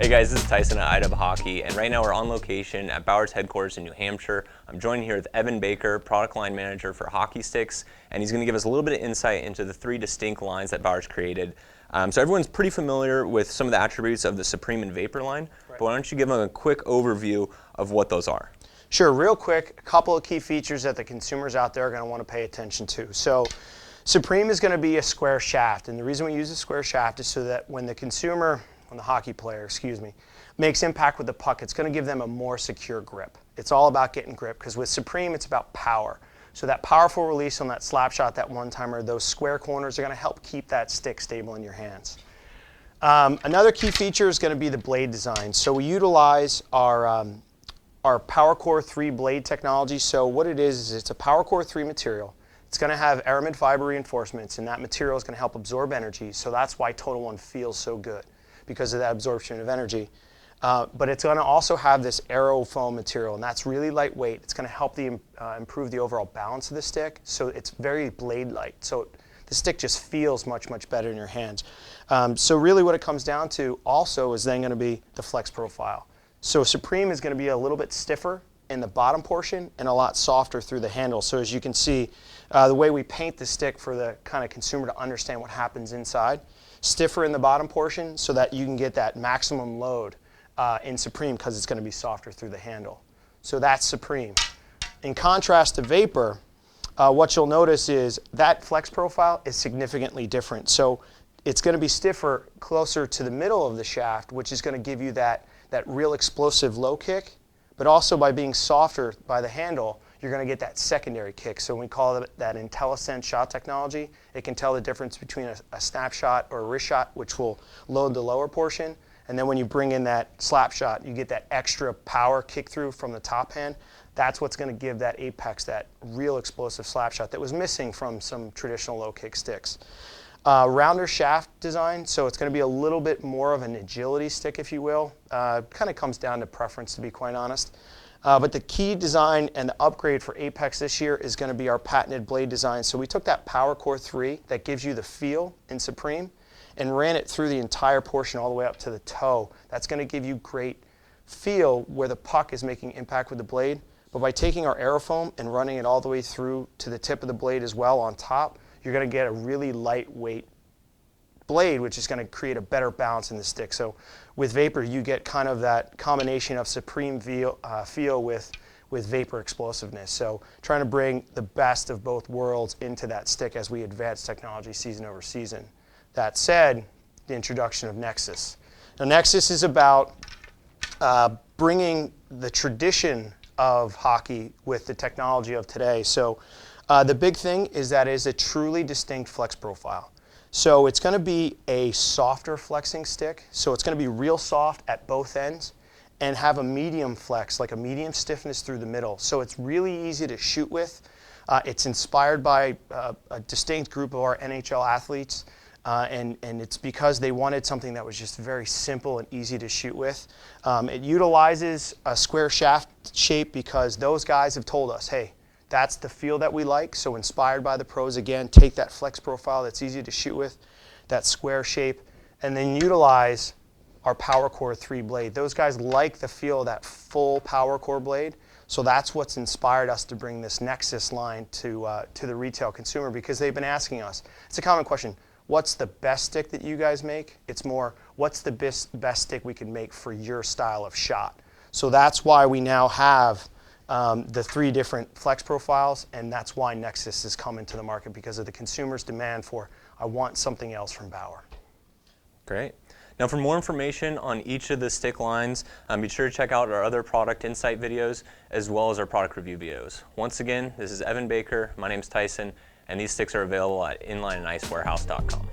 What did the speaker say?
Hey guys, this is Tyson at IW Hockey, and right now we're on location at Bauer's headquarters in New Hampshire. I'm joined here with Evan Baker, product line manager for hockey sticks, and he's going to give us a little bit of insight into the three distinct lines that Bauer's created. So everyone's pretty familiar with some of the attributes of the Supreme and Vapor line, but why don't you give them a quick overview of what those are? Sure, real quick, a couple of key features that the consumers out there are going to want to pay attention to. So Supreme is going to be a square shaft, and the reason we use a square shaft is so that when the hockey player, makes impact with the puck, it's going to give them a more secure grip. It's all about getting grip, because with Supreme, it's about power. So that powerful release on that slap shot, that one-timer, those square corners are going to help keep that stick stable in your hands. Another key feature is going to be the blade design. So we utilize our Power Core 3 blade technology. So what it is it's a Power Core 3 material. It's going to have aramid fiber reinforcements, and that material is going to help absorb energy. So that's why Total One feels so good, because of that absorption of energy. But it's going to also have this aero foam material, and that's really lightweight. It's going to help improve the overall balance of the stick, so it's very blade-light. So the stick just feels much, much better in your hands. So really what it comes down to also is then going to be the flex profile. So Supreme is going to be a little bit stiffer in the bottom portion and a lot softer through the handle. So as you can see, the way we paint the stick for the kind of consumer to understand what happens inside, stiffer in the bottom portion so that you can get that maximum load in Supreme, because it's going to be softer through the handle. So that's Supreme. In contrast to Vapor, what you'll notice is that flex profile is significantly different. So it's going to be stiffer closer to the middle of the shaft, which is going to give you that real explosive low kick, but also by being softer by the handle, you're going to get that secondary kick. So we call it that IntelliSense shot technology. It can tell the difference between a snapshot or a wrist shot, which will load the lower portion. And then when you bring in that slap shot, you get that extra power kick through from the top hand. That's what's going to give that apex that real explosive slap shot that was missing from some traditional low kick sticks. Rounder shaft design, so it's going to be a little bit more of an agility stick, if you will. Kind of comes down to preference, to be quite honest. But the key design and the upgrade for Apex this year is going to be our patented blade design. So we took that Power Core 3 that gives you the feel in Supreme and ran it through the entire portion all the way up to the toe. That's going to give you great feel where the puck is making impact with the blade. But by taking our aerofoam and running it all the way through to the tip of the blade as well on top, you're going to get a really lightweight blade, which is going to create a better balance in the stick. So with Vapor, you get kind of that combination of Supreme feel with Vapor explosiveness. So trying to bring the best of both worlds into that stick as we advance technology season over season. That said, the introduction of Nexus. Now Nexus is about bringing the tradition of hockey with the technology of today. So the big thing is that it is a truly distinct flex profile. So it's going to be a softer flexing stick. So it's going to be real soft at both ends and have a medium flex, like a medium stiffness through the middle. So it's really easy to shoot with. It's inspired by a distinct group of our NHL athletes. And it's because they wanted something that was just very simple and easy to shoot with. It utilizes a square shaft shape because those guys have told us, hey, that's the feel that we like. So inspired by the pros, again, take that flex profile that's easy to shoot with, that square shape, and then utilize our Power Core 3 blade. Those guys like the feel of that full Power Core blade. So that's what's inspired us to bring this Nexus line to the retail consumer, because they've been asking us. It's a common question. What's the best stick that you guys make? It's more, what's the best stick we can make for your style of shot? So that's why we now have the three different flex profiles, and that's why Nexus is coming to the market, because of the consumer's demand for, I want something else from Bauer. Great. Now for more information on each of the stick lines, be sure to check out our other product insight videos as well as our product review videos. Once again, this is Evan Baker, my name's Tyson, and these sticks are available at inlineandicewarehouse.com.